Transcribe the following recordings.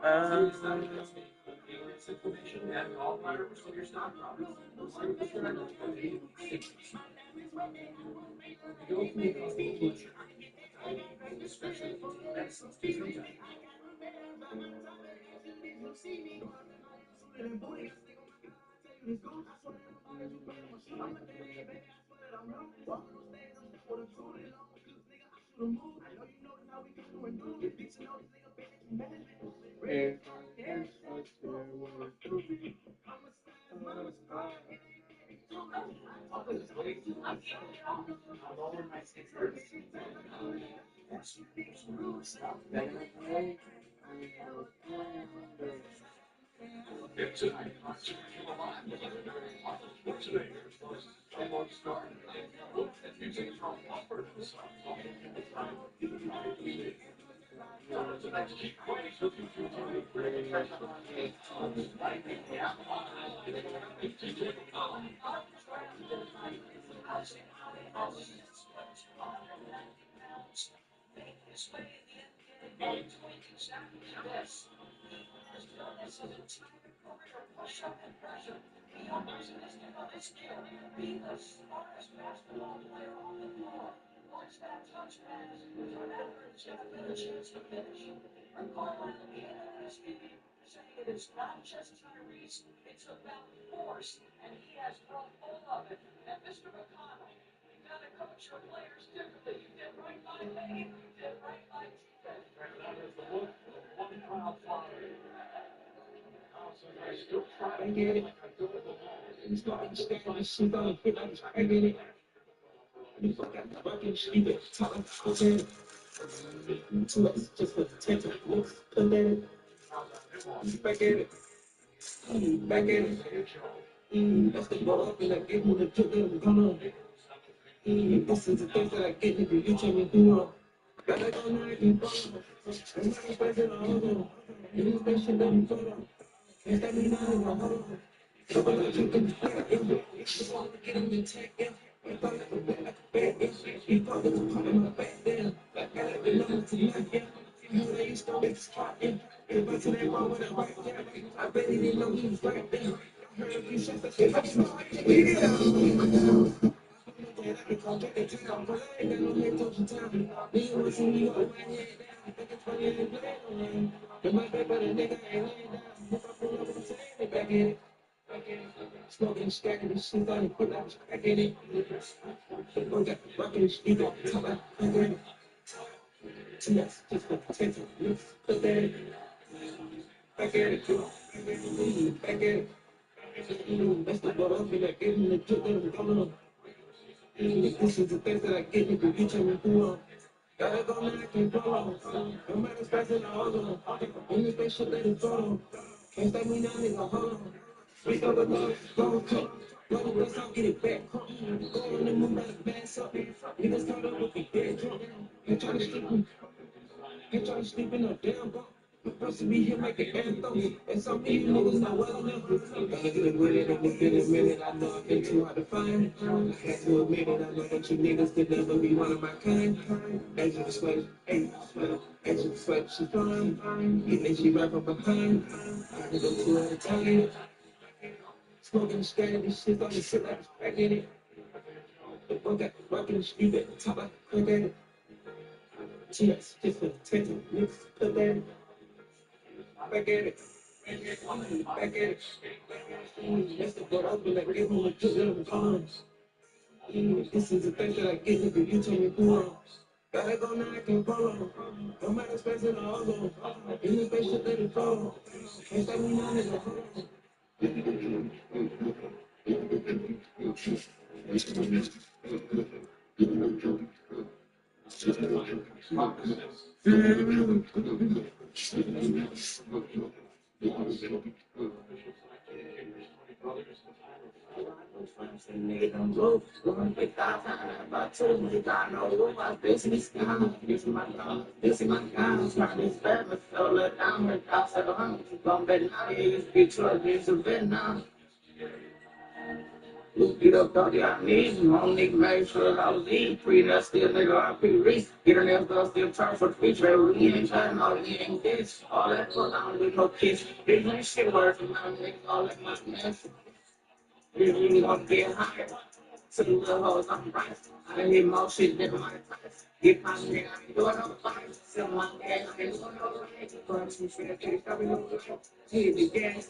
Um, Get up, dog, I need you. Only make sure I was eating free. That's still nigga, I pay race. Get an ass dog, still trying for the feature. We ain't trying, no, we ain't this. All that fuck, I don't do no kiss. This ain't shit worth from my niggas, all that my mess. You really want to get higher. So the little hoes, I'm right. I done hit more shit than my price. Get my nigga, I ain't doing no fight. Sell my gas, I ain't doing no right. But some shit, can't stop me no right. Hit the gas.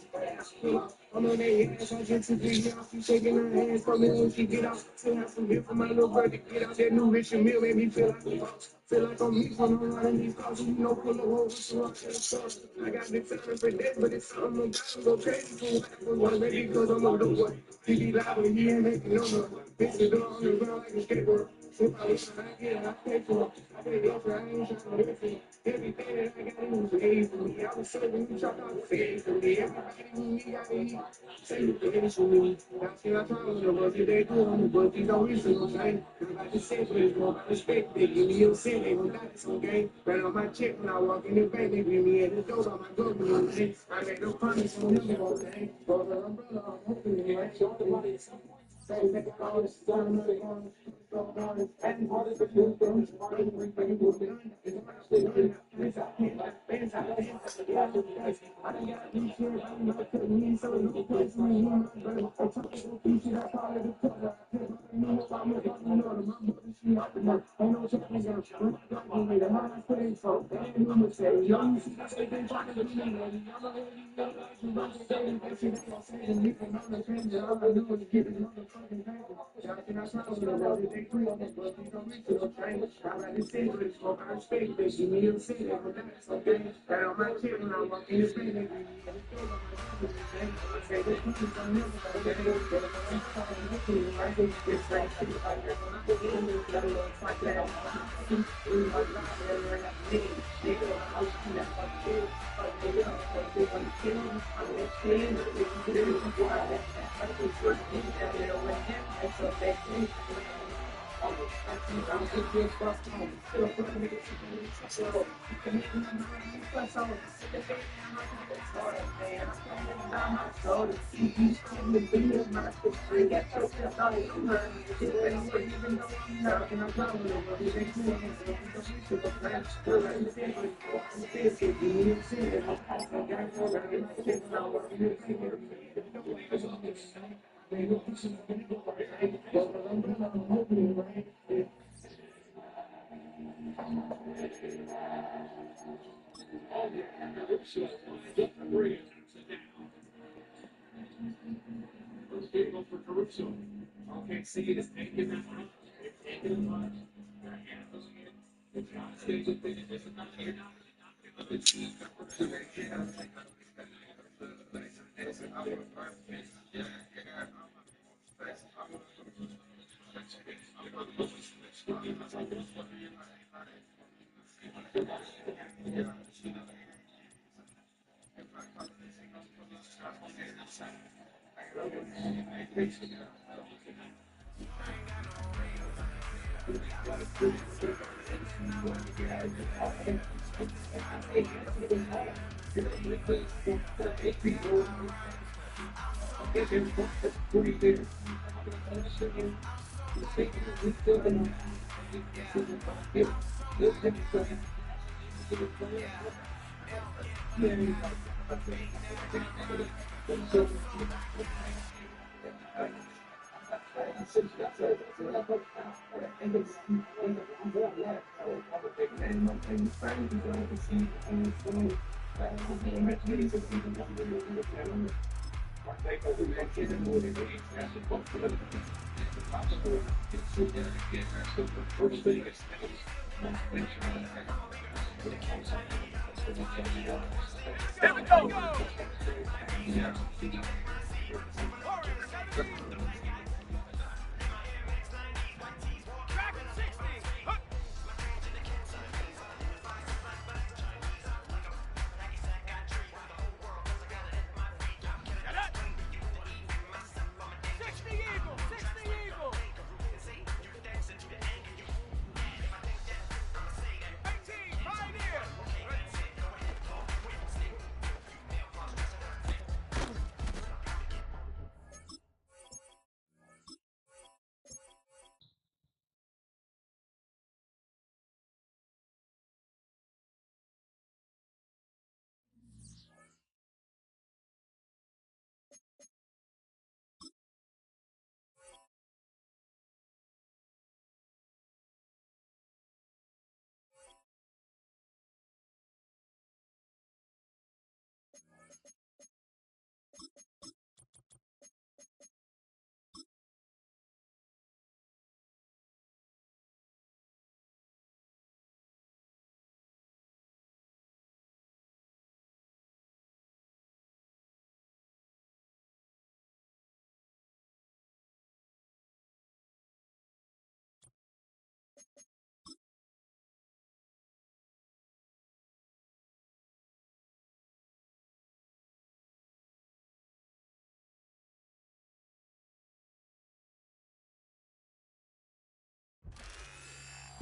I'm on that ass, I get to be off. She shaking her ass for me when she get off. Still have some hit for my little brother. Get out that new rich and meal, made me feel like a boss. Feel like I'm me when I'm running these calls. You know, pull the holes, so I can't stop. I got the time for that, but it's something I'm got to go crazy for. One baby, cause I'm a little boy. He be loud, but he ain't making no noise. Bitch, the door on the ground like a skateboard. If I was trying to get it, I pay for it. I pay for it, I ain't trying to hit for it. Everything that I got, it was paid for me. I was serving you, chopped out the fade for me. Everybody who me got to eat. Say you finish with me. That's what I told them. But if they do, I'm the book. You don't reason, okay? I'm about to say for this one. I respect it. Give me your sin. They gon' got this, okay? Right on my check when I walk in the bank. They give me at the door by my government, okay? I made no promise on them, okay? But the umbrella, I'm hoping it might show the money at some point. Say, make it all this time, and all this new things, bring it to the it's actually good. It's out here, it's out here, I done got these shit, I'm not cutting me, so no place me, but I'm talking to these shit, I call it a color. I know I'm a fucking know my mother, she out the mouth. Ain't no chance, I'm not me, the man I pay for. Ain't no mistake, young, see, they been trying to be me, I'm a lady, I'm a lady, that shit ain't gonna say to me, from all the things that all I do is get it motherfucking paper. Can I try to know that they free on that, but you don't reach your train. I like to say, but it's for my respect, they give me a city, but that's okay. Right on my tip when I walk in the street, they give me a store on my tip. Say, this money's on them, but they don't get it. I think it's like shit, like that. When I go in there, that looks like that. I'm like, nigga, I was in that fucking shit. Okay, see this thing.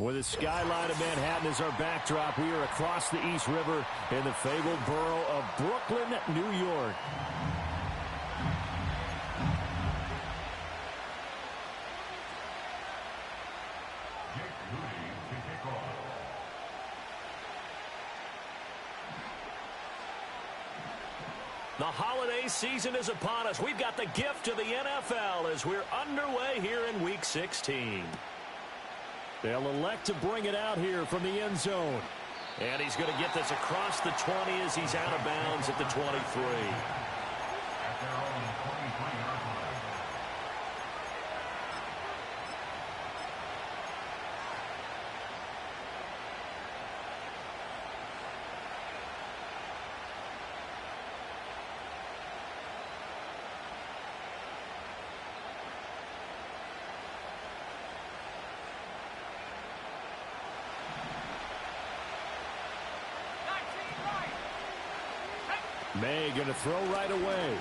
With the skyline of Manhattan as our backdrop, we are across the East River in the fabled borough of Brooklyn, New York. The holiday season is upon us. We've got the gift of the NFL as we're underway here in Week 16. They'll elect to bring it out here from the end zone. And he's going to get this across the 20 as he's out of bounds at the 23. May going to throw right away.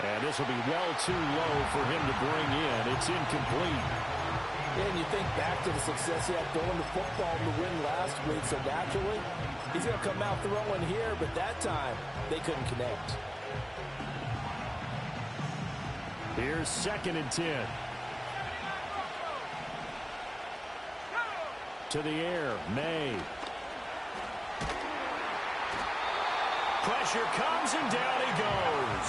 And this will be well too low for him to bring in. It's incomplete. And you think back to the success he had throwing the football in the win last week, so naturally, he's going to come out throwing here, but that time, they couldn't connect. Here's 2nd and 10. To the air, May. Pressure comes and down he goes.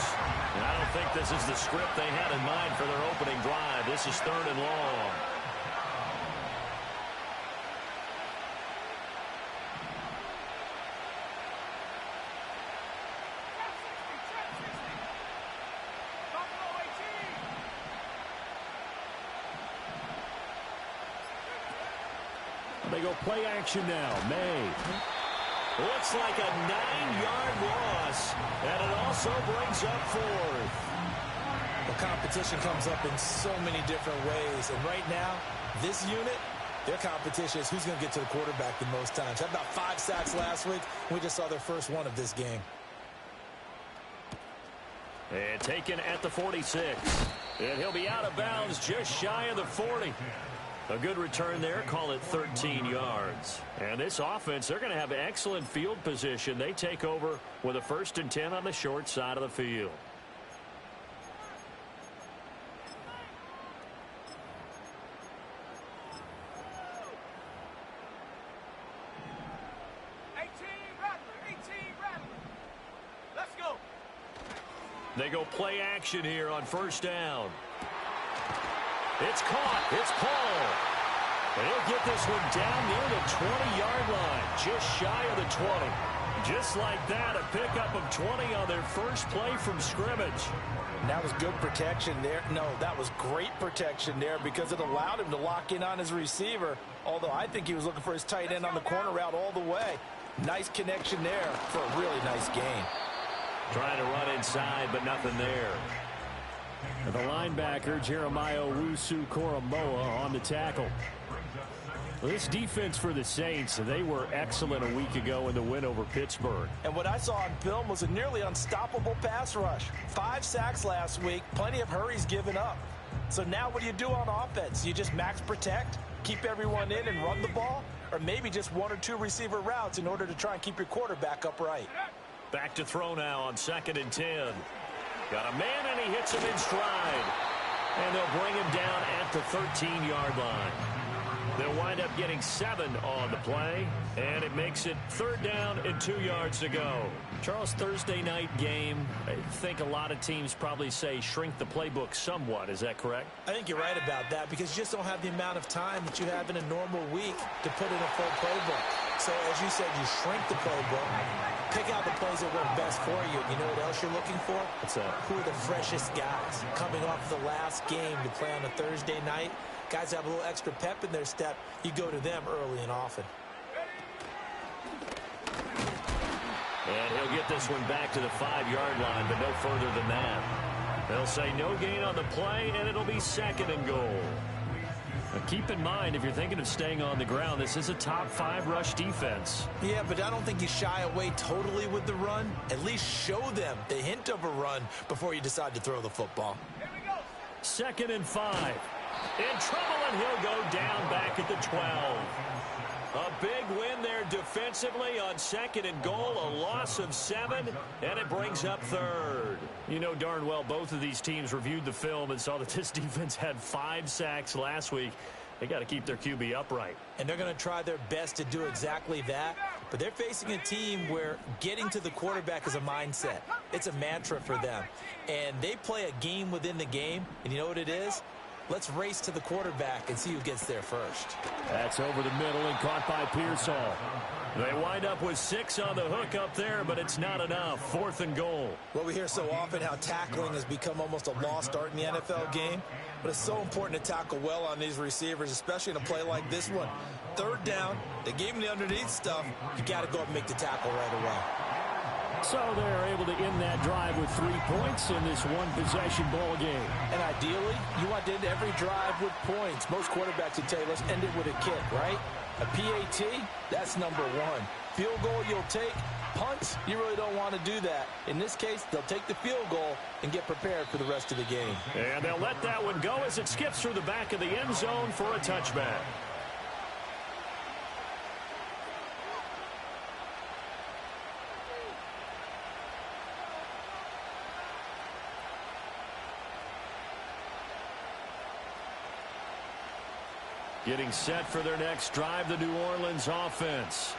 And I don't think this is the script they had in mind for their opening drive. This is 3rd and long. They go play action now. May. Looks like a 9-yard loss, and it also brings up 4th. The competition comes up in so many different ways, and right now, this unit, their competition is who's going to get to the quarterback the most times. Had about 5 sacks last week. We just saw their first one of this game. And taken at the 46. And he'll be out of bounds just shy of the 40. A good return there, call it 13 yards. And this offense, they're going to have excellent field position. They take over with a 1st and 10 on the short side of the field. Let's go. They go play action here on 1st down. It's caught. It's Paul. And he'll get this one down near the 20-yard line, just shy of the 20. Just like that, a pickup of 20 on their first play from scrimmage. And that was good protection there. No, that was great protection there because it allowed him to lock in on his receiver, although I think he was looking for his tight end on the corner route all the way. Nice connection there for a really nice gain. Trying to run inside, but nothing there. And the linebacker, Jeremiah Owusu-Koramoah, on the tackle. This defense for the Saints, they were excellent a week ago in the win over Pittsburgh. And what I saw on film was a nearly unstoppable pass rush. 5 sacks last week, plenty of hurries given up. So now what do you do on offense? You just max protect, keep everyone in and run the ball? Or maybe just 1 or 2 receiver routes in order to try and keep your quarterback upright? Back to throw now on 2nd and 10. Got a man, and he hits him in stride. And they'll bring him down at the 13-yard line. They'll wind up getting 7 on the play, and it makes it 3rd down and 2 yards to go. Charles, Thursday night game, I think a lot of teams probably say shrink the playbook somewhat. Is that correct? I think you're right about that because you just don't have the amount of time that you have in a normal week to put in a full playbook. So, as you said, you shrink the playbook, pick out the plays that work best for you. You know what else you're looking for? What's that? Who are the freshest guys coming off the last game to play on a Thursday night? Guys have a little extra pep in their step. You go to them early and often. And he'll get this one back to the 5-yard line, but no further than that. They'll say no gain on the play, and it'll be 2nd and goal. Now keep in mind, if you're thinking of staying on the ground, this is a top 5 rush defense. Yeah, but I don't think you shy away totally with the run. At least show them the hint of a run before you decide to throw the football. Here we go. 2nd and 5. In trouble, and he'll go down back at the 12. A big win there defensively on 2nd and goal, a loss of 7, and it brings up 3rd. You know darn well both of these teams reviewed the film and saw that this defense had 5 sacks last week. They got to keep their QB upright. And they're going to try their best to do exactly that. But they're facing a team where getting to the quarterback is a mindset. It's a mantra for them. And they play a game within the game. And you know what it is? Let's race to the quarterback and see who gets there first. That's over the middle and caught by Pearsall. They wind up with 6 on the hook up there, but it's not enough. 4th and goal. Well, we hear so often how tackling has become almost a lost art in the NFL game. But it's so important to tackle well on these receivers, especially in a play like this one. 3rd down, they gave him the underneath stuff. You got to go up and make the tackle right away. So they're able to end that drive with 3 points in this one-possession ball game. And ideally, you want to end every drive with points. Most quarterbacks would tell you, let's end it with a kick, right? A PAT, that's number 1. Field goal you'll take. Punts, you really don't want to do that. In this case, they'll take the field goal and get prepared for the rest of the game. And they'll let that one go as it skips through the back of the end zone for a touchback. Getting set for their next drive, the New Orleans offense.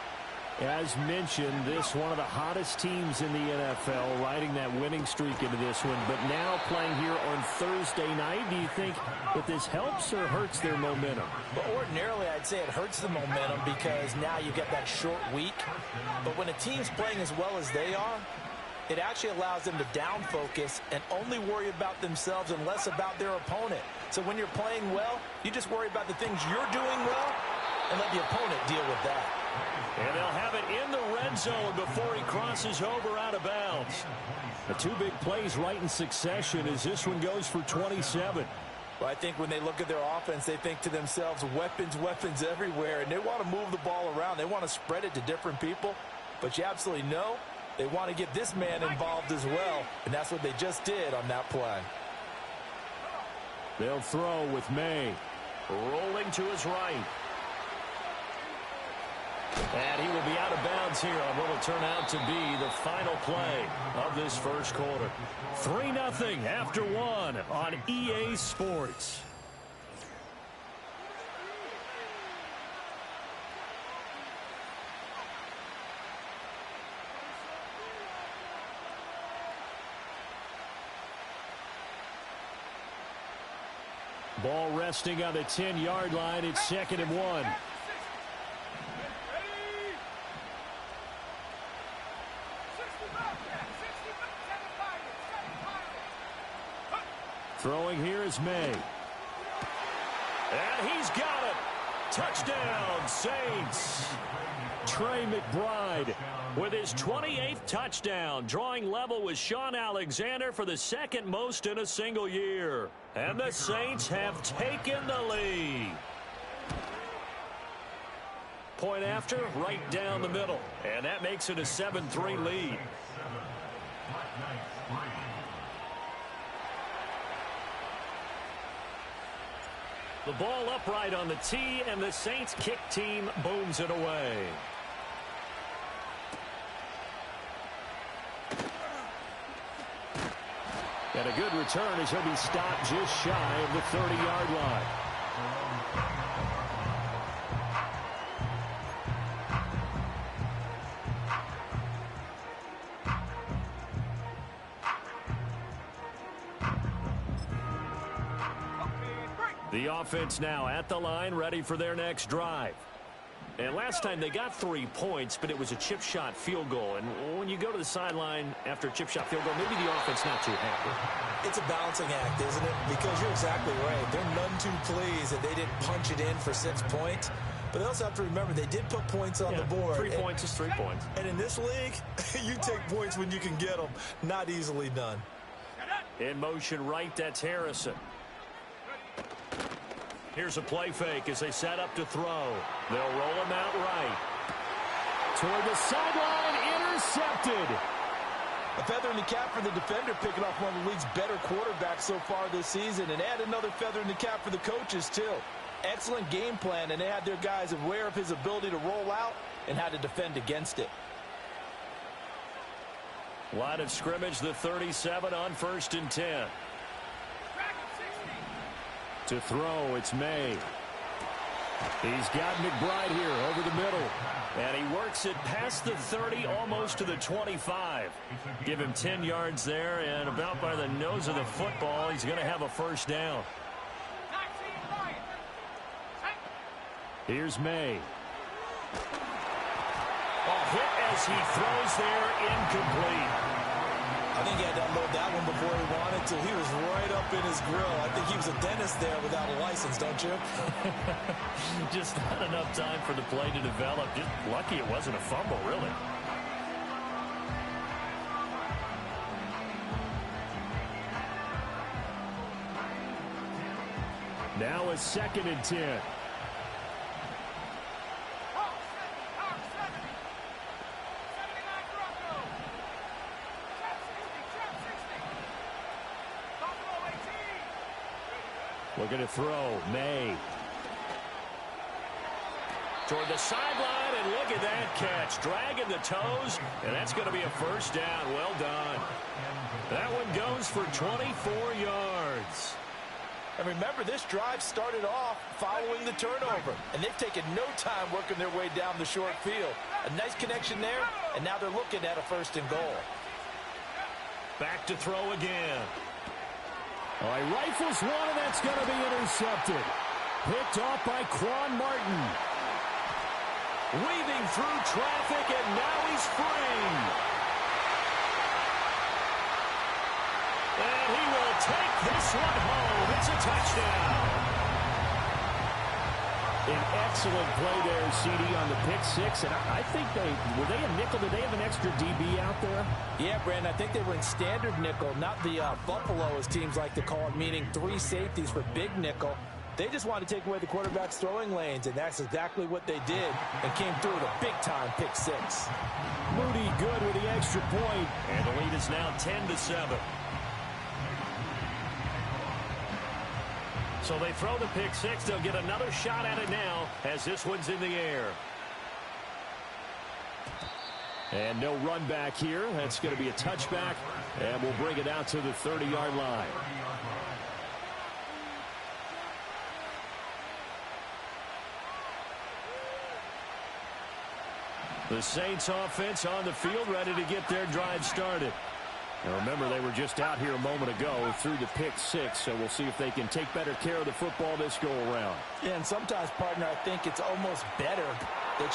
As mentioned, this one of the hottest teams in the NFL, riding that winning streak into this one, but now playing here on Thursday night. Do you think that this helps or hurts their momentum? Well, ordinarily, I'd say it hurts the momentum because now you get that short week. But when a team's playing as well as they are, it actually allows them to down focus and only worry about themselves and less about their opponent. So when you're playing well, you just worry about the things you're doing well and let the opponent deal with that. And they'll have it in the red zone before he crosses over out of bounds. The 2 big plays right in succession as this one goes for 27. Well, I think when they look at their offense, they think to themselves, weapons, weapons everywhere, and they want to move the ball around. They want to spread it to different people, but you absolutely know they want to get this man involved as well, and that's what they just did on that play. They'll throw with May. Rolling to his right. And he will be out of bounds here on what will turn out to be the final play of this first quarter. 3-0 after 1 on EA Sports. Ball resting on the 10-yard line. It's 2nd and 1. Throwing here is May. And he's got it. Touchdown, Saints. Trey McBride with his 28th touchdown, drawing level with Sean Alexander for the 2nd most in a single year. And the Saints have taken the lead. Point after, right down the middle. And that makes it a 7-3 lead. The ball upright on the tee, and the Saints kick team booms it away. And a good return as he'll be stopped just shy of the 30-yard line. The offense now at the line, ready for their next drive. And last time they got 3 points, but it was a chip shot field goal. And when you go to the sideline after a chip shot field goal, maybe the offense not too happy. It's a balancing act, isn't it? Because you're exactly right. They're none too pleased that they didn't punch it in for 6 points. But they also have to remember they did put points on the board. 3 points is 3 points. And in this league, you take points when you can get them. Not easily done. In motion right, that's Harrison. Here's a play fake as they set up to throw. They'll roll him out right. Toward the sideline, intercepted. A feather in the cap for the defender, picking off one of the league's better quarterbacks so far this season, and add another feather in the cap for the coaches, too. Excellent game plan, and they had their guys aware of his ability to roll out and how to defend against it. Line of scrimmage, the 37 on 1st and 10. To throw, it's May. He's got McBride here over the middle. And he works it past the 30, almost to the 25. Give him 10 yards there, and about by the nose of the football, he's going to have a first down. Here's May. A hit as he throws there, incomplete. I think he had to unload that one before he wanted to. He was right up in his grill. I think he was a dentist there without a license, don't you? Just not enough time for the play to develop. Just lucky it wasn't a fumble, really. Now a 2nd and 10. Looking to throw, May. Toward the sideline, and look at that catch. Dragging the toes, and that's going to be a first down. Well done. That one goes for 24 yards. And remember, this drive started off following the turnover, and they've taken no time working their way down the short field. A nice connection there, and now they're looking at a 1st and goal. Back to throw again. All right, rifles one, and that's going to be intercepted. Picked off by Quan Martin. Weaving through traffic, and now he's free. And he will take this one home. It's a touchdown. An excellent play there, CD, on the pick six. And I think were they a nickel? Did they have an extra DB out there? Yeah, Brandon, I think they were in standard nickel, not the Buffalo, as teams like to call it, meaning 3 safeties for big nickel. They just wanted to take away the quarterback's throwing lanes, and that's exactly what they did, and came through with a big-time pick six. Moody good with the extra point, and the lead is now 10-7. So they throw the pick six. They'll get another shot at it now as this one's in the air. And no run back here. That's going to be a touchback, and we'll bring it out to the 30-yard line. The Saints offense on the field, ready to get their drive started. Now remember, they were just out here a moment ago through the pick six, so we'll see if they can take better care of the football this go-around. Yeah, and sometimes, partner, I think it's almost better. And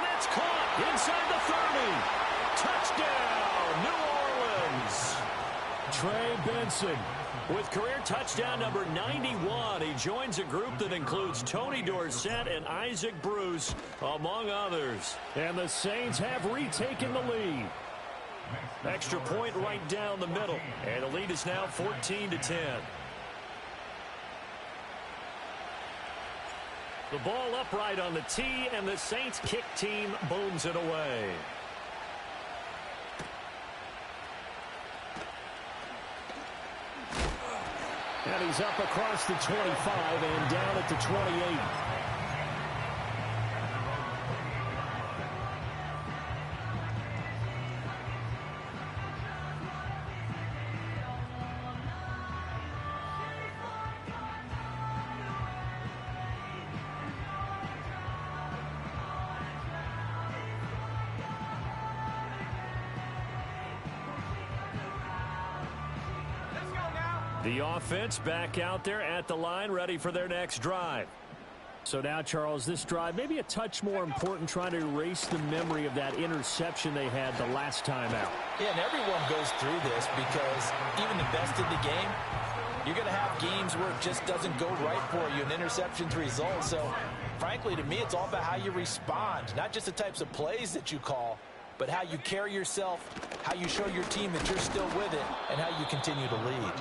that's caught inside the 30. Touchdown, New Orleans. Trey Benson with career touchdown number 91. He joins a group that includes Tony Dorsett and Isaac Bruce, among others. And the Saints have retaken the lead. Extra point right down the middle. And the lead is now 14-10. The ball upright on the tee, and the Saints kick team booms it away. And he's up across the 25 and down at the 28. The offense back out there at the line, ready for their next drive. So now, Charles, this drive maybe a touch more important, trying to erase the memory of that interception they had the last time out. Yeah, and everyone goes through this because even the best in the game, you're going to have games where it just doesn't go right for you, and interceptions result. So, frankly, to me, it's all about how you respond, not just the types of plays that you call, but how you carry yourself, how you show your team that you're still with it, and how you continue to lead.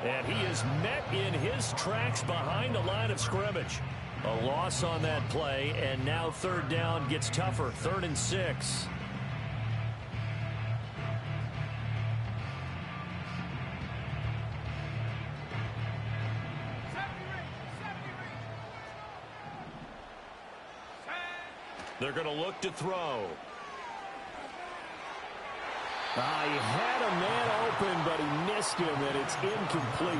And he is met in his tracks behind the line of scrimmage. A loss on that play, and now third down gets tougher. 3rd and 6. They're going to look to throw. He had a man open, but he missed him, and it's incomplete.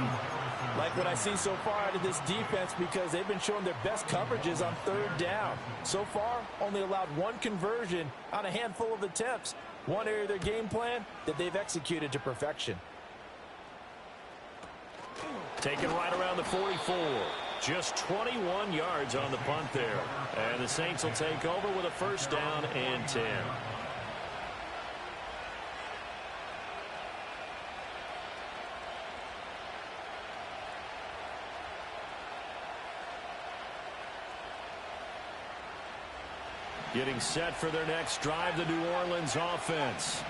Like what I see so far out of this defense, because they've been showing their best coverages on third down. So far, only allowed one conversion on a handful of attempts. One area of their game plan that they've executed to perfection. Taken right around the 44. Just 21 yards on the punt there. And the Saints will take over with a first down and 10. Getting set for their next drive, the New Orleans offense.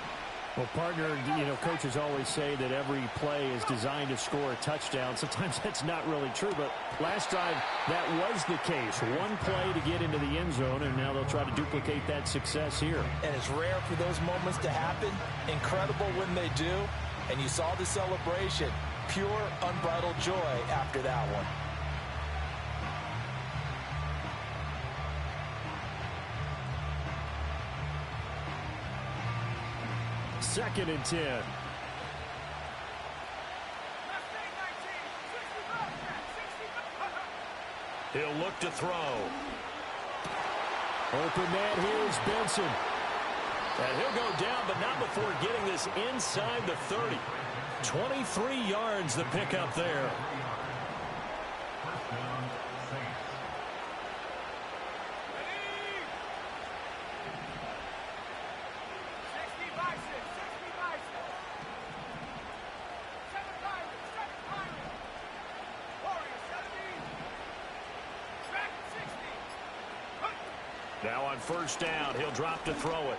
Well, partner, coaches always say that every play is designed to score a touchdown. Sometimes that's not really true, but last drive, that was the case. One play to get into the end zone, and now they'll try to duplicate that success here. And it's rare for those moments to happen. Incredible when they do. And you saw the celebration. Pure, unbridled joy after that one. Second and 10. He'll look to throw. Open man, here's Benson. And he'll go down, but not before getting this inside the 30. 23 yards the pickup there. Now on first down, he'll drop to throw it.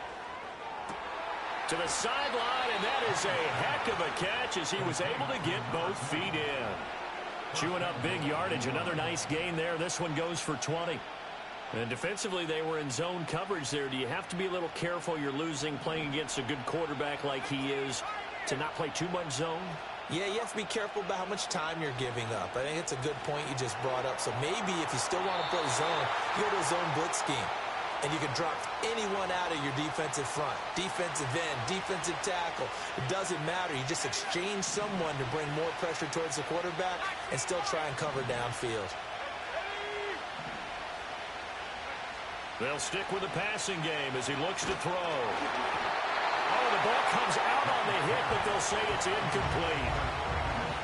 To the sideline, and that is a heck of a catch as he was able to get both feet in. Chewing up big yardage, another nice gain there. This one goes for 20. And defensively, they were in zone coverage there. Do you have to be a little careful? You're losing playing against a good quarterback like he is to not play too much zone? Yeah, you have to be careful about how much time you're giving up. I think it's a good point you just brought up. So maybe if you still want to play zone, you go to a zone blitz scheme. And you can drop anyone out of your defensive front. Defensive end, defensive tackle. It doesn't matter. You just exchange someone to bring more pressure towards the quarterback and still try and cover downfield. They'll stick with the passing game as he looks to throw. Oh, the ball comes out on the hit, but they'll say it's incomplete.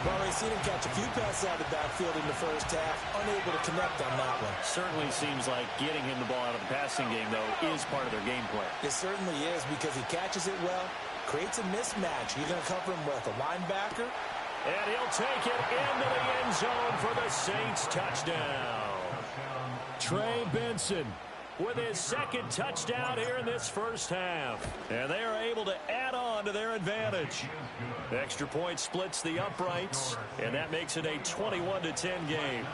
Well, they've seen him catch a few passes out of the backfield in the first half, unable to connect on that one. Certainly seems like getting him the ball out of the passing game, though, is part of their game plan. It certainly is because he catches it well, creates a mismatch. You're going to cover him with a linebacker. And he'll take it into the end zone for the Saints touchdown. Trey Benson with his second touchdown here in this first half. And they are able to add on to their advantage. Extra point splits the uprights, and that makes it a 21-10 game.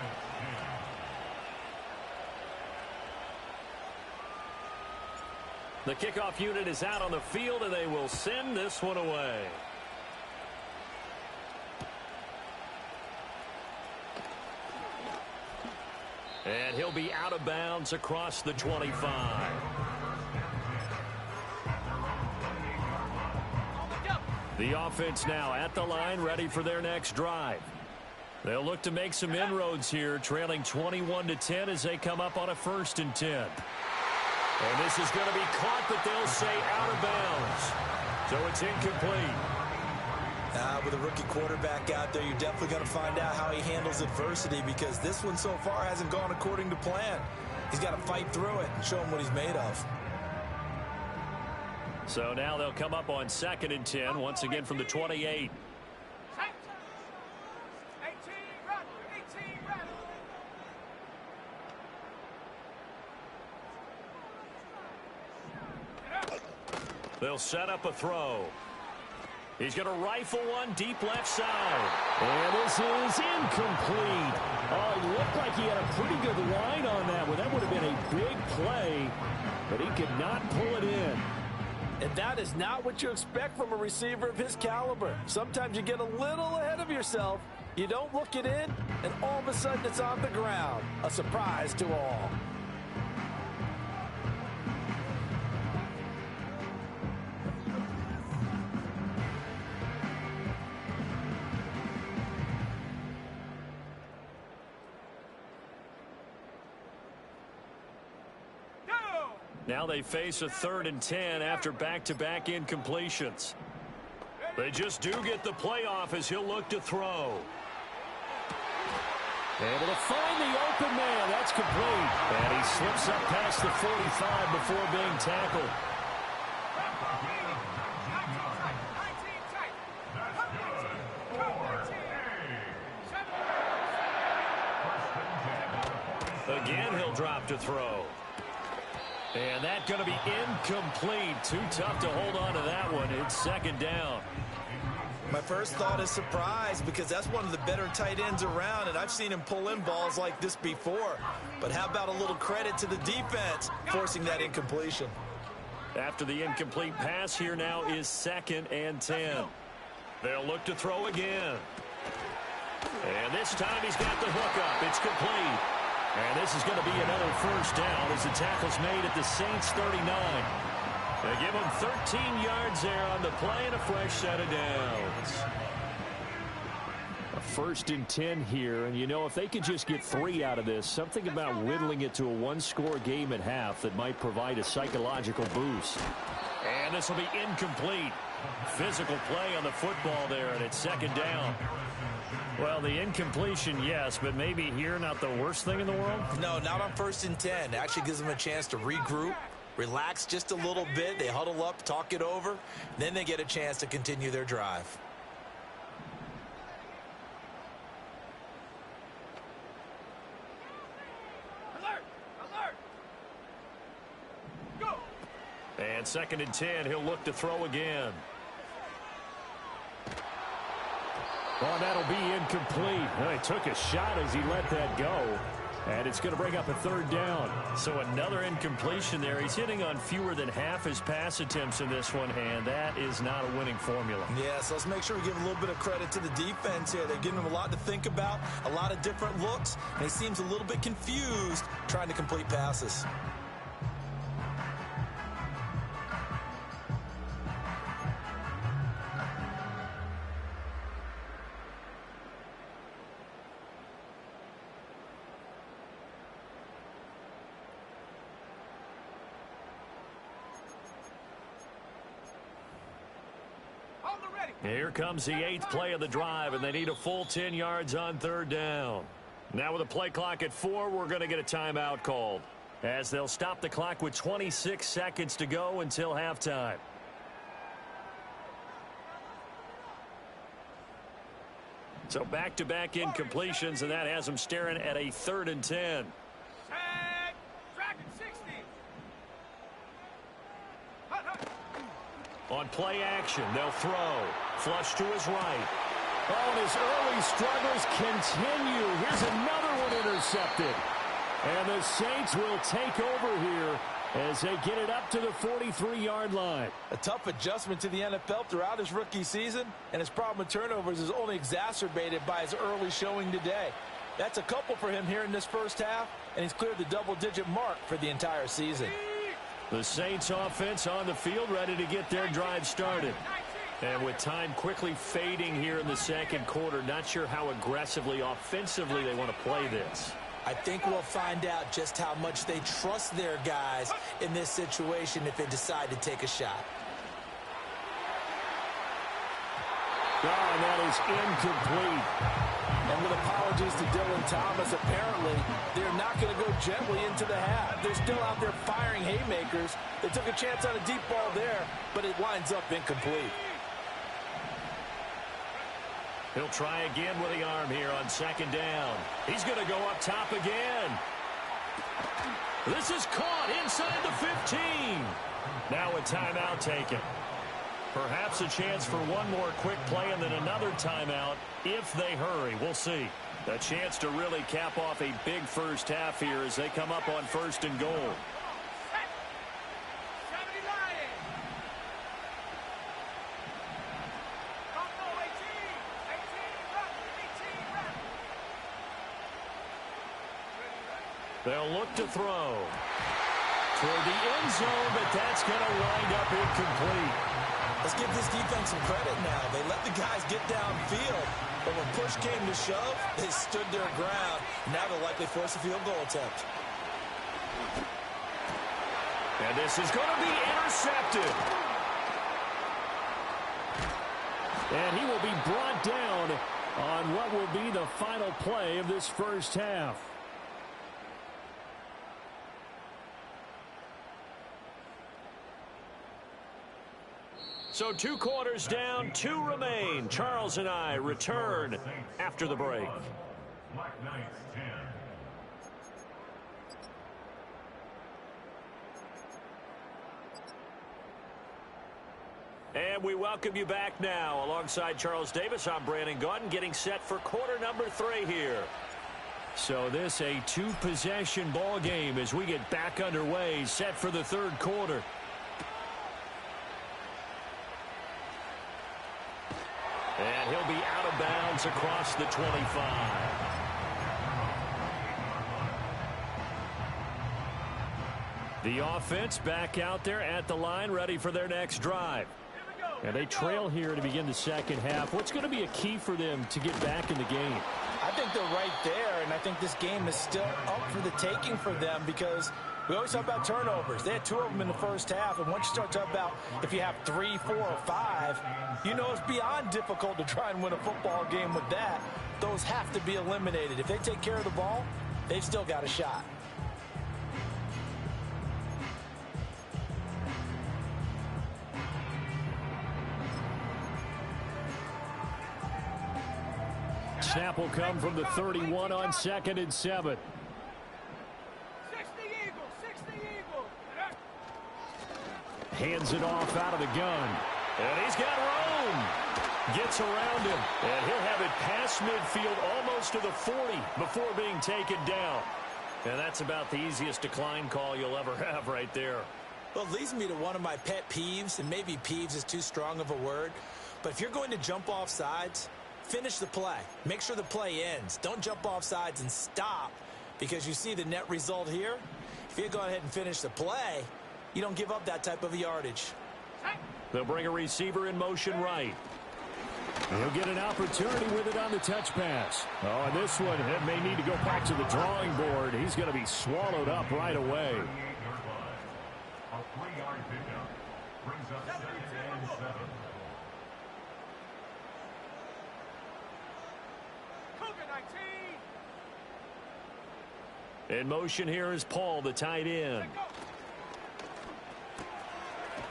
The kickoff unit is out on the field, and they will send this one away. And he'll be out of bounds across the 25. The offense now at the line, ready for their next drive. They'll look to make some inroads here, trailing 21-10 as they come up on a 1st and 10. And this is going to be caught, but they'll say out of bounds. So it's incomplete. With a rookie quarterback out there, you're definitely going to find out how he handles adversity because this one so far hasn't gone according to plan. He's got to fight through it and show him what he's made of. So now they'll come up on 2nd and 10, once again from the 28. They'll set up a throw. He's going to rifle one deep left side. And this is incomplete. Oh, it looked like he had a pretty good line on that one. That would have been a big play, but he could not pull it in. And that is not what you expect from a receiver of his caliber. Sometimes you get a little ahead of yourself. You don't look it in, and all of a sudden it's on the ground. A surprise to all. Now they face a 3rd and 10 after back-to-back incompletions. They just do get the playoff as he'll look to throw. Able to find the open man. That's complete. And he slips up past the 45 before being tackled. Again, he'll drop to throw. And that's going to be incomplete. Too tough to hold on to that one. It's 2nd down. My first thought is surprise because that's one of the better tight ends around, and I've seen him pull in balls like this before. But how about a little credit to the defense forcing that incompletion? After the incomplete pass, here now is 2nd and 10. They'll look to throw again. And this time he's got the hook up. It's complete. And this is going to be another 1st down as the tackle's made at the Saints 39. They give him 13 yards there on the play and a fresh set of downs. A 1st and 10 here, and you know, if they could just get 3 out of this, something about whittling it to a 1-score game at half that might provide a psychological boost. And this will be incomplete. Physical play on the football there, and it's 2nd down. Well, the incompletion, yes, but maybe here not the worst thing in the world? No, not on 1st and 10. It actually gives them a chance to regroup, relax just a little bit. They huddle up, talk it over. Then they get a chance to continue their drive. Alert! Alert! Go! And 2nd and 10, he'll look to throw again. Well, that'll be incomplete. Well, he took a shot as he let that go. And it's going to bring up a 3rd down. So another incompletion there. He's hitting on fewer than half his pass attempts in this one, and that is not a winning formula. Yeah, so let's make sure we give a little bit of credit to the defense here. They're giving him a lot to think about, a lot of different looks, and he seems a little bit confused trying to complete passes. Here comes the 8th play of the drive, and they need a full 10 yards on 3rd down. Now with the play clock at 4, we're going to get a timeout called, as they'll stop the clock with 26 seconds to go until halftime. So back-to-back incompletions, and that has them staring at a 3rd and 10. Tag! Dragon 60! Hut, hut. On play action, they'll throw. Flush to his right. Oh, and his early struggles continue. Here's another one intercepted. And the Saints will take over here as they get it up to the 43-yard line. A tough adjustment to the NFL throughout his rookie season, and his problem with turnovers is only exacerbated by his early showing today. That's a couple for him here in this first half, and he's cleared the double-digit mark for the entire season. The Saints offense on the field, ready to get their drive started. And with time quickly fading here in the 2nd quarter, not sure how aggressively, offensively they want to play this. I think we'll find out just how much they trust their guys in this situation if they decide to take a shot. Oh, and that is incomplete. And with apologies to Dylan Thomas, apparently they're not going to go gently into the half. They're still out there firing haymakers. They took a chance on a deep ball there, but it winds up incomplete. He'll try again with the arm here on 2nd down. He's going to go up top again. This is caught inside the 15. Now a timeout taken. Perhaps a chance for one more quick play and then another timeout if they hurry. We'll see. A chance to really cap off a big first half here as they come up on 1st and goal. They'll look to throw toward the end zone, but that's going to wind up incomplete. Let's give this defense some credit now. They let the guys get downfield, but when push came to shove, they stood their ground. Now they'll likely force a field goal attempt. And this is going to be intercepted. And he will be brought down on what will be the final play of this first half. So 2 quarters down, 2 remain. Charles and I return after the break. Black Knights 10. And we welcome you back now. Alongside Charles Davis, I'm Brandon Gaudin, getting set for quarter number 3 here. So this a 2-possession ball game as we get back underway, set for the third quarter. And he'll be out of bounds across the 25. The offense back out there at the line, ready for their next drive. And they trail here to begin the second half. What's going to be a key for them to get back in the game? I think they're right there, and I think this game is still up for the taking for them because we always talk about turnovers. They had 2 of them in the first half, and once you start talking about if you have 3, 4, or 5, you know it's beyond difficult to try and win a football game with that. Those have to be eliminated. If they take care of the ball, they've still got a shot. Snap will come from the 31 on 2nd and 7. 60 Eagles, 60 Eagles. Hands it off out of the gun. And he's got room. Gets around him. And he'll have it past midfield almost to the 40 before being taken down. And that's about the easiest decline call you'll ever have right there. Well, it leads me to one of my pet peeves, and maybe peeves is too strong of a word, but if you're going to jump off sides, finish the play. Make sure the play ends. Don't jump off sides and stop because you see the net result here. If you go ahead and finish the play, you don't give up that type of yardage. They'll bring a receiver in motion right. He'll get an opportunity with it on the touch pass. Oh, and this one, it may need to go back to the drawing board. He's going to be swallowed up right away. A 3-yard pickup brings up 2nd and 7. In motion here is Paul, the tight end.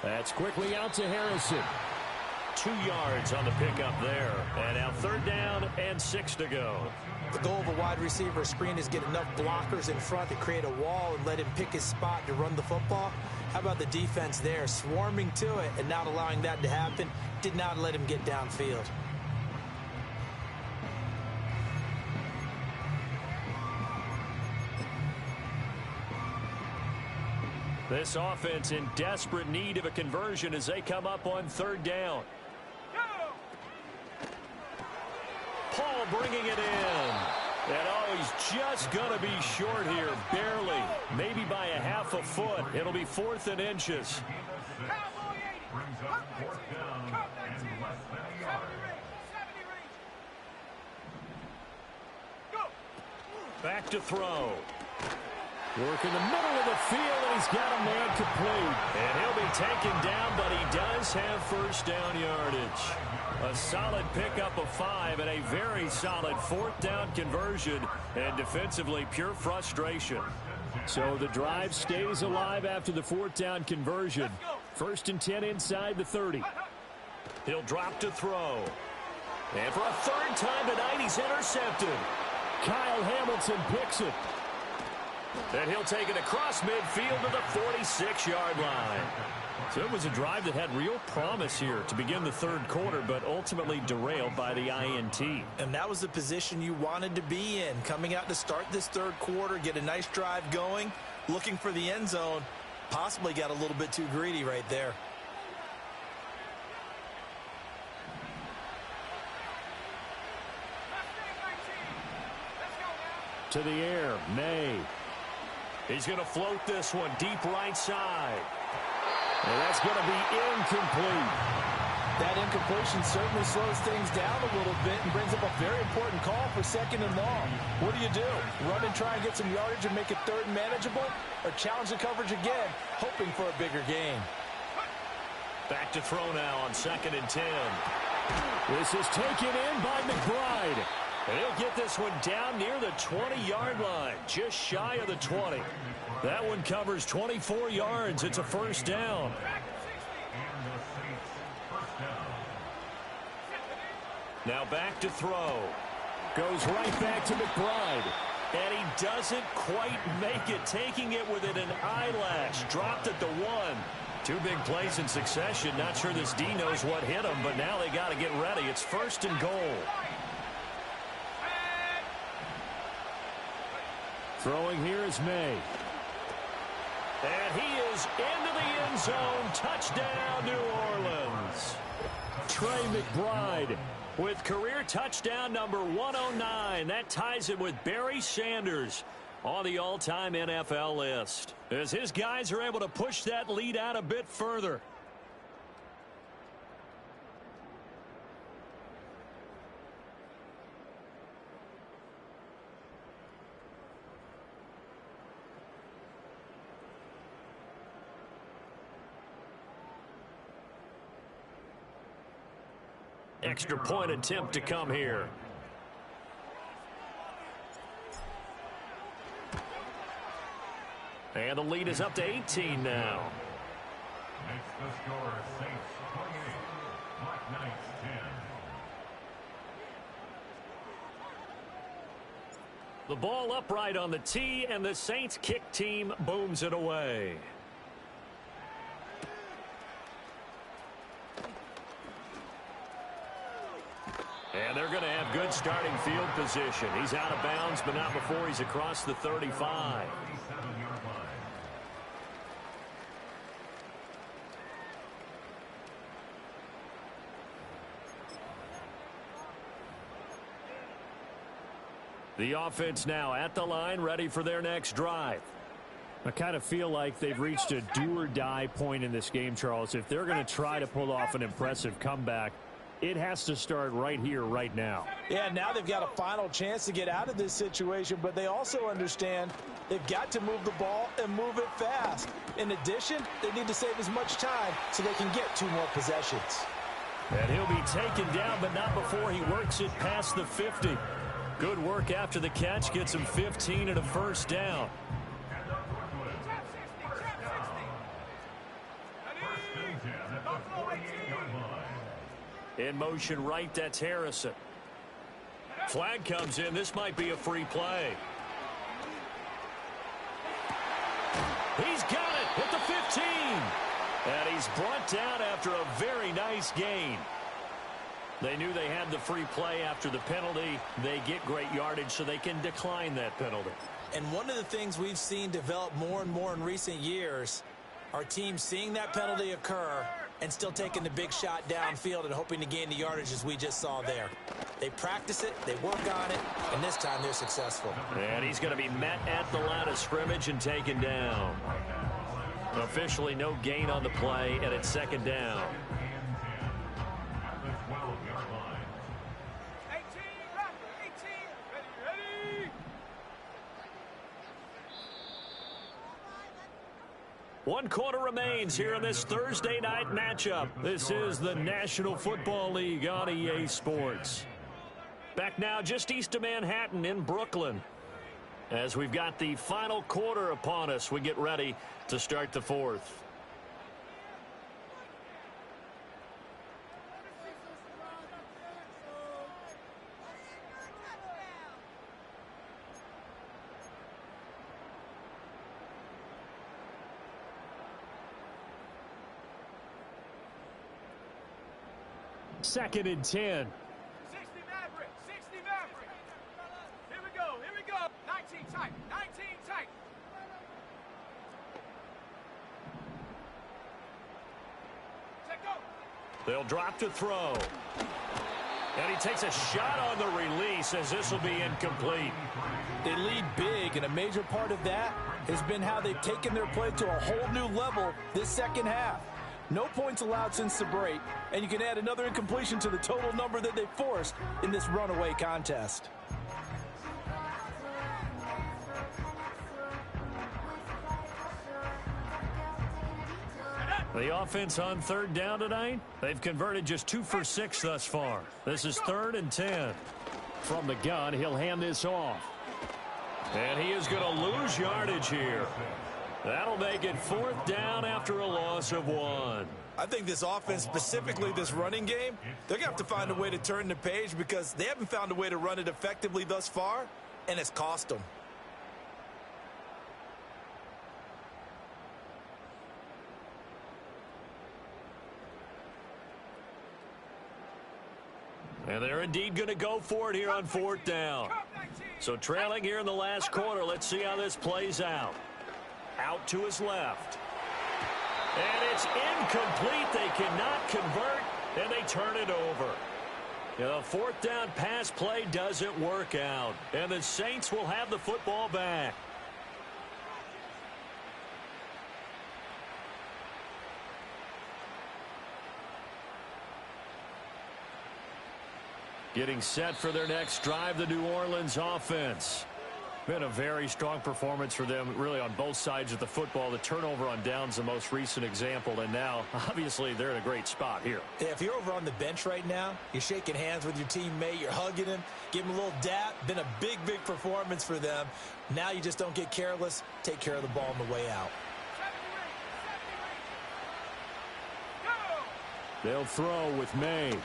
That's quickly out to Harrison. 2 yards on the pickup there. And now 3rd down and 6 to go. The goal of a wide receiver screen is get enough blockers in front to create a wall and let him pick his spot to run the football. How about the defense there, swarming to it and not allowing that to happen? Did not let him get downfield. This offense in desperate need of a conversion as they come up on 3rd down. Paul bringing it in. And oh, he's just going to be short here, barely. Maybe by a half a foot. It'll be 4th and inches. Brings up 4th down and less than a yard. Back to throw. Work in the middle of the field, and he's got a man complete. And he'll be taken down, but he does have 1st down yardage. A solid pickup of 5 and a very solid 4th down conversion. And defensively, pure frustration. So the drive stays alive after the 4th down conversion. 1st and 10 inside the 30. He'll drop to throw. And for a 3rd time tonight, he's intercepted. Kyle Hamilton picks it. And he'll take it across midfield to the 46-yard line. So it was a drive that had real promise here to begin the 3rd quarter, but ultimately derailed by the INT. And that was the position you wanted to be in. Coming out to start this 3rd quarter, get a nice drive going, looking for the end zone. Possibly got a little bit too greedy right there. To the air, May. He's going to float this one deep right side. And that's going to be incomplete. That incompletion certainly slows things down a little bit and brings up a very important call for 2nd and long. What do? Run and try and get some yardage and make it 3rd and manageable? Or challenge the coverage again, hoping for a bigger gain? Back to throw now on 2nd and 10. This is taken in by McBride. And he'll get this one down near the 20-yard line, just shy of the 20. That one covers 24 yards. It's a 1st down. Now back to throw. Goes right back to McBride. And he doesn't quite make it, taking it within an eyelash. Dropped at the 1. 2 big plays in succession. Not sure this D knows what hit him, but now they got to get ready. It's 1st and goal. Throwing here is May. And he is into the end zone. Touchdown, New Orleans. Trey McBride with career touchdown number 109. That ties him with Barry Sanders on the all-time NFL list, as his guys are able to push that lead out a bit further. Extra point attempt to come here. And the lead is up to 18 now. Makes the score Saints 28, Black Knights 10. The ball upright on the tee, and the Saints kick team booms it away. And they're going to have good starting field position. He's out of bounds, but not before he's across the 35. The offense now at the line, ready for their next drive. I kind of feel like they've reached a do-or-die point in this game, Charles. If they're going to try to pull off an impressive comeback, it has to start right here, right now. Yeah, now they've got a final chance to get out of this situation, but they also understand they've got to move the ball and move it fast. In addition, they need to save as much time so they can get 2 more possessions. And he'll be taken down, but not before he works it past the 50. Good work after the catch, gets him 15 and a 1st down. In motion right, that's Harrison. Flag comes in. This might be a free play. He's got it at the 15. And he's brought down after a very nice gain. They knew they had the free play after the penalty. They get great yardage, so they can decline that penalty. And one of the things we've seen develop more and more in recent years are teams seeing that penalty occur and still taking the big shot downfield and hoping to gain the yardage as we just saw there. They practice it, they work on it, and this time they're successful. And he's going to be met at the line of scrimmage and taken down. Officially no gain on the play, and it's 2nd down. 1 quarter remains here in this Thursday night matchup. This is the National Football League on EA Sports. Back now just east of Manhattan in Brooklyn. As we've got the final quarter upon us, we get ready to start the 4th. Second and 10. 60 Maverick, 60 Maverick. Here we go, here we go. 19 tight, 19 tight. Check go. They'll drop to throw. And he takes a shot on the release as this will be incomplete. They lead big, and a major part of that has been how they've taken their play to a whole new level this second half. No points allowed since the break, and you can add another incompletion to the total number that they forced in this runaway contest. The offense on third down tonight, they've converted just 2 for 6 thus far. This is 3rd and 10. From the gun, he'll hand this off. And he is going to lose yardage here. That'll make it 4th down after a loss of 1. I think this offense, specifically this running game, they're going to have to find a way to turn the page because they haven't found a way to run it effectively thus far, and it's cost them. And they're indeed going to go for it here on 4th down. So trailing here in the last quarter, let's see how this plays out. Out to his left. And it's incomplete. They cannot convert, and they turn it over. The 4th down pass play doesn't work out, and the Saints will have the football back. Getting set for their next drive, the New Orleans offense. Been a very strong performance for them, really, on both sides of the football. The turnover on downs, the most recent example, and now, obviously, they're in a great spot here. Yeah, if you're over on the bench right now, you're shaking hands with your teammate, you're hugging him, give him a little dap. Been a big, big performance for them. Now you just don't get careless. Take care of the ball on the way out. They'll throw with May.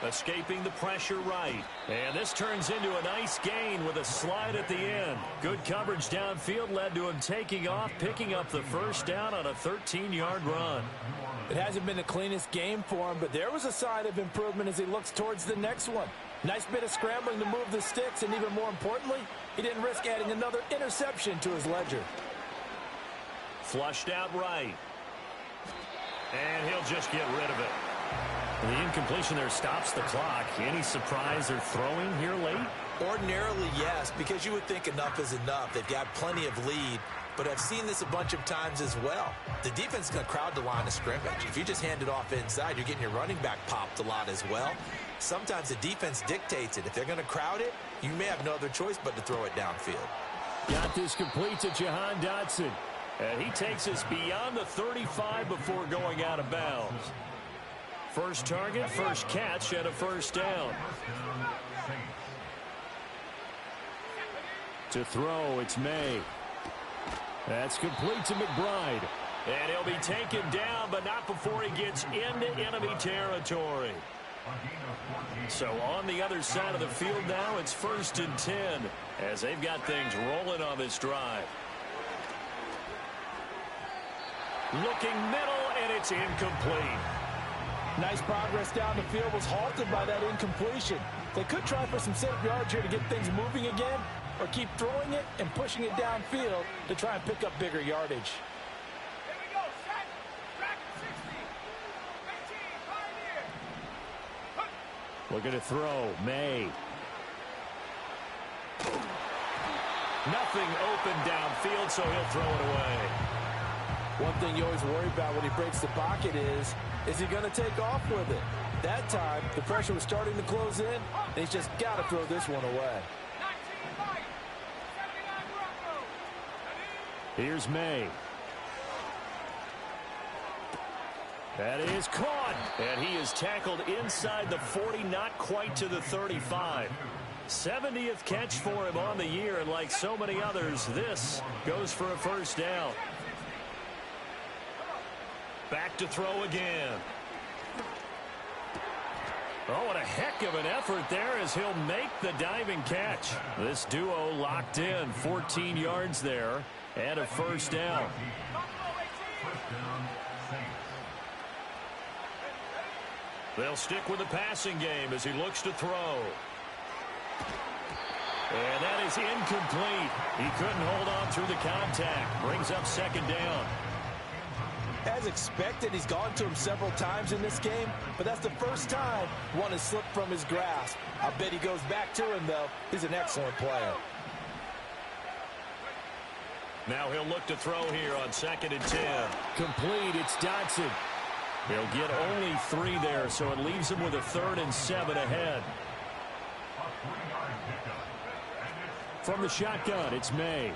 Escaping the pressure right. And this turns into a nice gain with a slide at the end. Good coverage downfield led to him taking off, picking up the 1st down on a 13-yard run. It hasn't been the cleanest game for him, but there was a sign of improvement as he looks towards the next one. Nice bit of scrambling to move the sticks, and even more importantly, he didn't risk adding another interception to his ledger. Flushed out right. And he'll just get rid of it. The incompletion there stops the clock. Any surprise they're throwing here late? Ordinarily, yes, because you would think enough is enough. They've got plenty of lead, but I've seen this a bunch of times as well. The defense is going to crowd the line of scrimmage. If you just hand it off inside, you're getting your running back popped a lot as well. Sometimes the defense dictates it. If they're going to crowd it, you may have no other choice but to throw it downfield. Got this complete to Jahan Dotson. And he takes us beyond the 35 before going out of bounds. First target, first catch, and a 1st down. To throw, it's May. That's complete to McBride. And he'll be taken down, but not before he gets into enemy territory. So on the other side of the field now, it's 1st and 10 as they've got things rolling on this drive. Looking middle, and it's incomplete. Nice progress down the field was halted by that incompletion. They could try for some safe yards here to get things moving again, or keep throwing it and pushing it downfield to try and pick up bigger yardage. Here we go, set. Back at 60. 18, Looking to throw, May. Nothing open downfield, so he'll throw it away. One thing you always worry about when he breaks the pocket is he going to take off with it? That time, the pressure was starting to close in, and he's just got to throw this one away. 19, 79 Broncos. Here's May. That is caught. And he is tackled inside the 40, not quite to the 35. 70th catch for him on the year, and like so many others, this goes for a 1st down. Back to throw again. Oh, what a heck of an effort there as he'll make the diving catch. This duo locked in, 14 yards there, and a 1st down. They'll stick with the passing game as he looks to throw. And that is incomplete. He couldn't hold on through the contact. Brings up 2nd down. As expected, he's gone to him several times in this game, but that's the first time one has slipped from his grasp. I bet he goes back to him, though. He's an excellent player. Now he'll look to throw here on 2nd and 10. Complete. It's Dotson. He'll get only 3 there, so it leaves him with a 3rd and 7 ahead. From the shotgun, it's May.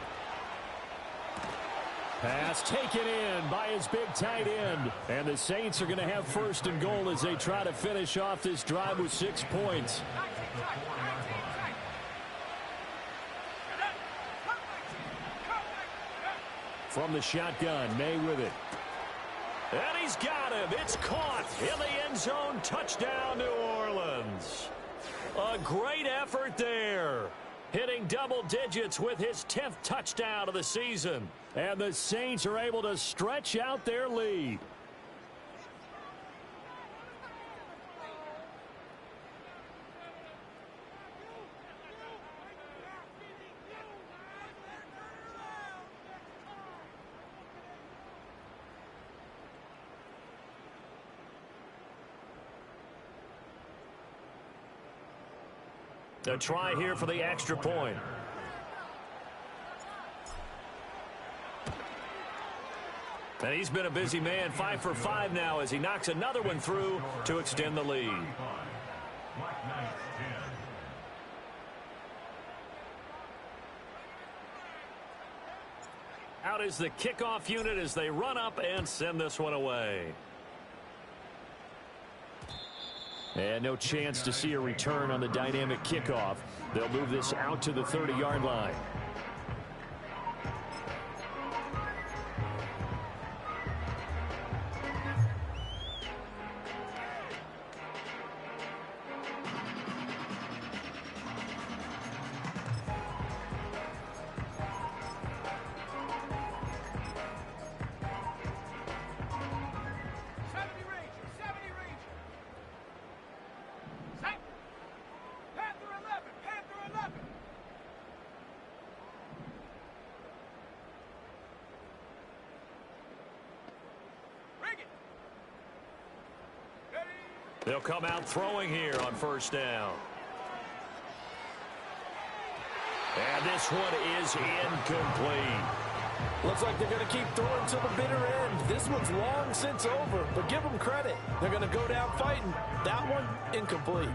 Pass taken in by his big tight end. And the Saints are going to have 1st and goal as they try to finish off this drive with 6 points. From the shotgun, May with it. And he's got him. It's caught in the end zone. Touchdown, New Orleans. A great effort there. Hitting double digits with his 10th touchdown of the season. And the Saints are able to stretch out their lead. A try here for the extra point. And he's been a busy man, 5 for 5 now as he knocks another one through to extend the lead. Out is the kickoff unit as they run up and send this one away. And no chance to see a return on the dynamic kickoff. They'll move this out to the 30-yard line. They'll come out throwing here on 1st down. And this one is incomplete. Looks like they're going to keep throwing to the bitter end. This one's long since over, but give them credit. They're going to go down fighting. That one, incomplete.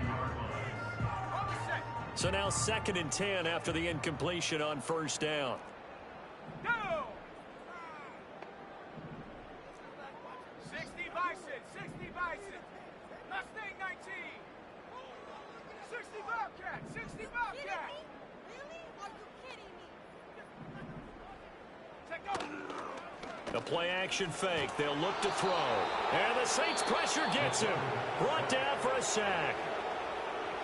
So now 2nd and 10 after the incompletion on 1st down. Go! 60 Bison, 60 Bison. Mustang 19. 60 Bobcat, 60 Bobcat. Really? Are you kidding me? Check go. The play action fake. They'll look to throw. And the Saints pressure gets him. Brought down for a sack.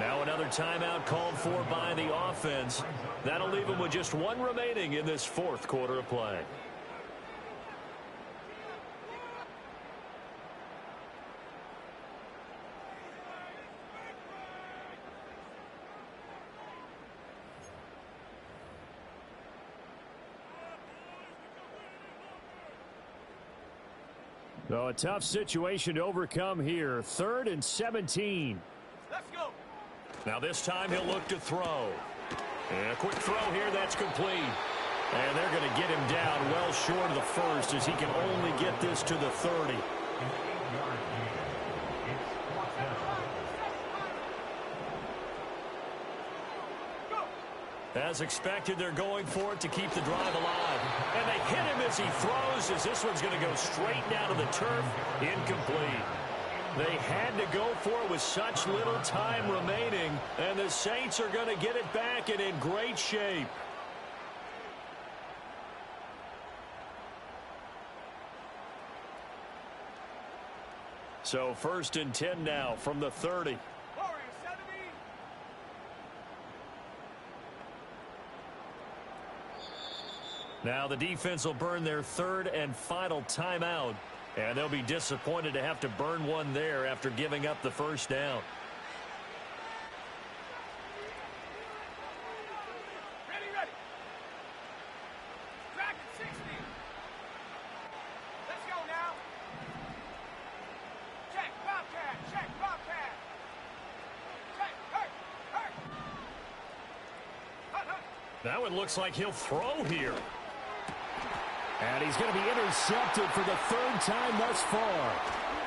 Now another timeout called for by the offense. That'll leave them with just 1 remaining in this 4th quarter of play. So a tough situation to overcome here. 3rd and 17. Let's go. Now this time he'll look to throw. And a quick throw here, that's complete. And they're going to get him down well short of the 1st as he can only get this to the 30. As expected, they're going for it to keep the drive alive. And they hit him as he throws, as this one's going to go straight down to the turf. Incomplete. They had to go for it with such little time remaining, and the Saints are going to get it back and in great shape. So 1st and 10 now from the 30. Now the defense will burn their 3rd and final timeout, and they'll be disappointed to have to burn one there after giving up the 1st down. Ready, ready. Dragon 60. Let's go now. Check, Bobcat. Check, Bobcat. Check, hurt, hurt. Hut, hut. Now it looks like he'll throw here. And he's going to be intercepted for the third time thus far.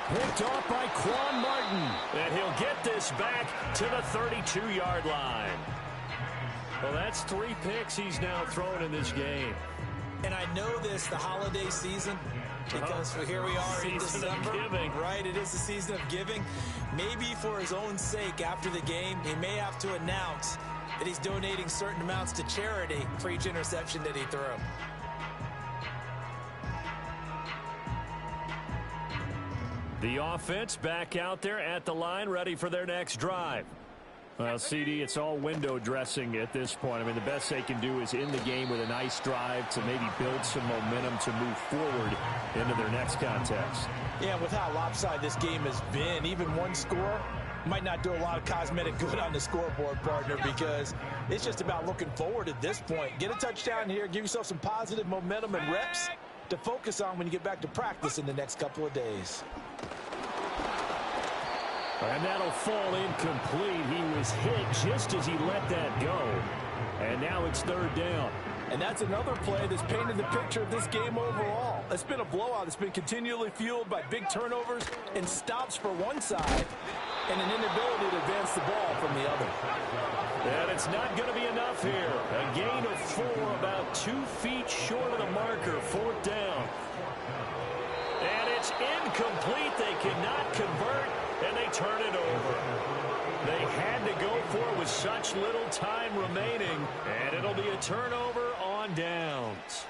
Picked off by Quan Martin. And he'll get this back to the 32-yard line. Well, that's 3 picks he's now thrown in this game. And I know this, the holiday season, because here we are in December. Giving. Right, it is the season of giving. Maybe for his own sake after the game, he may have to announce that he's donating certain amounts to charity for each interception that he threw. The offense back out there at the line, ready for their next drive. Well, CD, it's all window dressing at this point. I mean, the best they can do is in the game with a nice drive to maybe build some momentum to move forward into their next contest. Yeah, with how lopsided this game has been, even one score might not do a lot of cosmetic good on the scoreboard, partner, because it's just about looking forward at this point. Get a touchdown here, give yourself some positive momentum and reps to focus on when you get back to practice in the next couple of days. And that'll fall incomplete. He was hit just as he let that go. And now it's third down. And that's another play that's painted the picture of this game overall. It's been a blowout. It's been continually fueled by big turnovers and stops for one side and an inability to advance the ball from the other. And it's not going to be enough here. A gain of 4, about 2 feet short of the marker, 4th down. And it's incomplete. They cannot convert, and they turn it over. They had to go for it with such little time remaining, and it'll be a turnover on downs.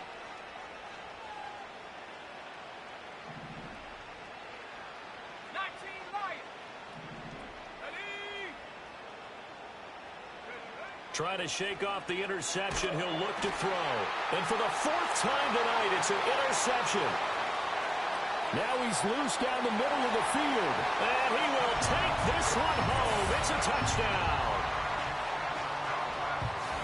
Trying to shake off the interception. He'll look to throw. And for the 4th time tonight, it's an interception. Now he's loose down the middle of the field. And he will take this one home. It's a touchdown.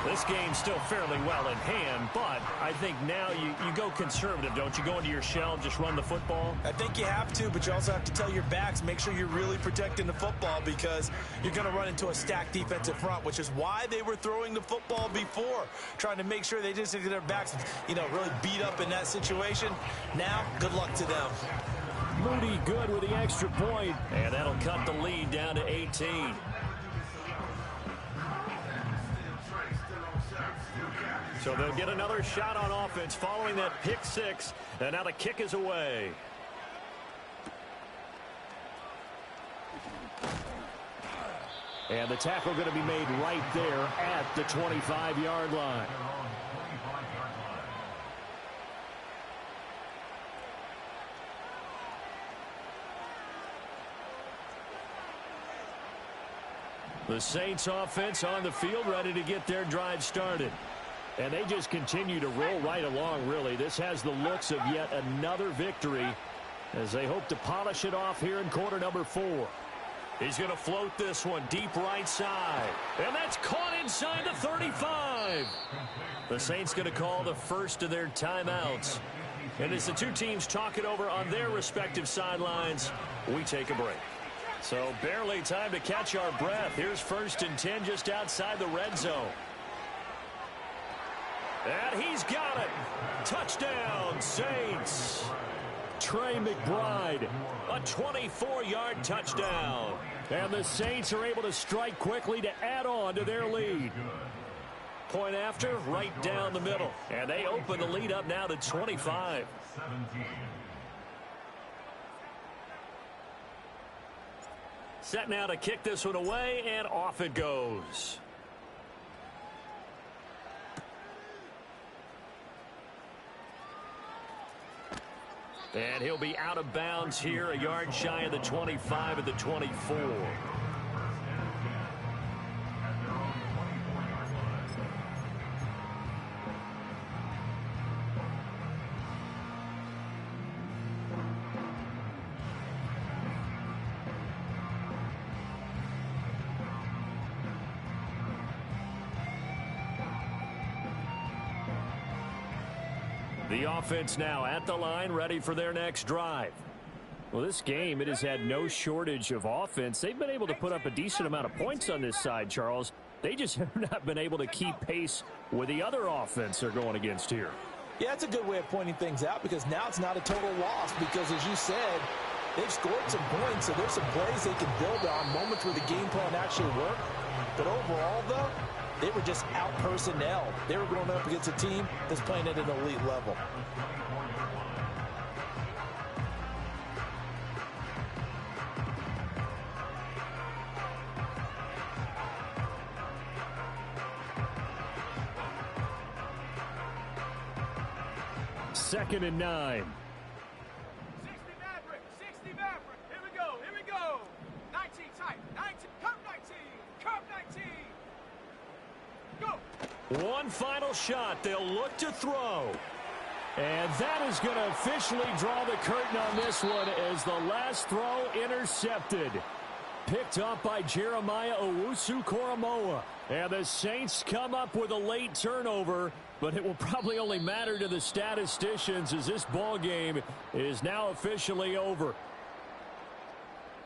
This game's still fairly well in hand, but I think now you go conservative, don't you? Go into your shell, just run the football? I think you have to, but you also have to tell your backs, make sure you're really protecting the football because you're going to run into a stacked defensive front, which is why they were throwing the football before, trying to make sure they just get their backs, really beat up in that situation. Now, good luck to them. Moody good with the extra point. And that'll cut the lead down to 18. So they'll get another shot on offense following that pick 6. And now the kick is away. And the tackle going to be made right there at the 25-yard line. The Saints offense on the field, ready to get their drive started. And they just continue to roll right along, really. This has the looks of yet another victory as they hope to polish it off here in quarter number 4. He's going to float this one deep right side. And that's caught inside the 35. The Saints going to call the first of their timeouts. And as the two teams talk it over on their respective sidelines, we take a break. So barely time to catch our breath. Here's 1st and 10 just outside the red zone. And he's got it. Touchdown, Saints. Trey McBride. A 24-yard touchdown. And the Saints are able to strike quickly to add on to their lead. Point after, right down the middle. And they open the lead up now to 25. Set now to kick this one away, and off it goes. And he'll be out of bounds here, a yard shy of the 25 at the 24. The offense now at the line, ready for their next drive. Well, this game, it has had no shortage of offense. They've been able to put up a decent amount of points on this side, Charles. They just have not been able to keep pace with the other offense they're going against here. Yeah, that's a good way of pointing things out because now it's not a total loss because, as you said, they've scored some points, so there's some plays they can build on, moments where the game plan actually worked. But overall, though, they were just out-personnel. They were going up against a team that's playing at an elite level. Second and 9. 60 Maverick, 60 Maverick. Here we go, here we go. 19 tight, 19, curve 19, go. One final shot. They'll look to throw. And that is going to officially draw the curtain on this one as the last throw intercepted. Picked up by Jeremiah Owusu-Koramoah. And the Saints come up with a late turnover, but it will probably only matter to the statisticians as this ball game is now officially over.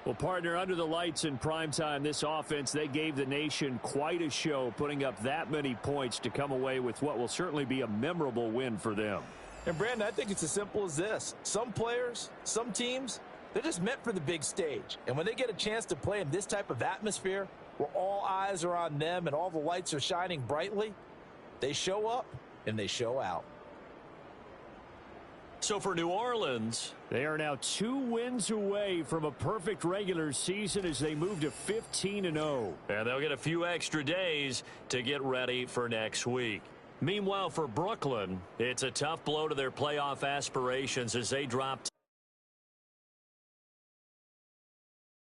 Well, partner, under the lights in primetime, this offense, they gave the nation quite a show, putting up that many points to come away with what will certainly be a memorable win for them. And, Brandon, I think it's as simple as this. Some players, some teams, they're just meant for the big stage. And when they get a chance to play in this type of atmosphere where all eyes are on them and all the lights are shining brightly, they show up and they show out. So for New Orleans, they are now 2 wins away from a perfect regular season as they move to 15-0. and they'll get a few extra days to get ready for next week. Meanwhile, for Brooklyn, it's a tough blow to their playoff aspirations as they drop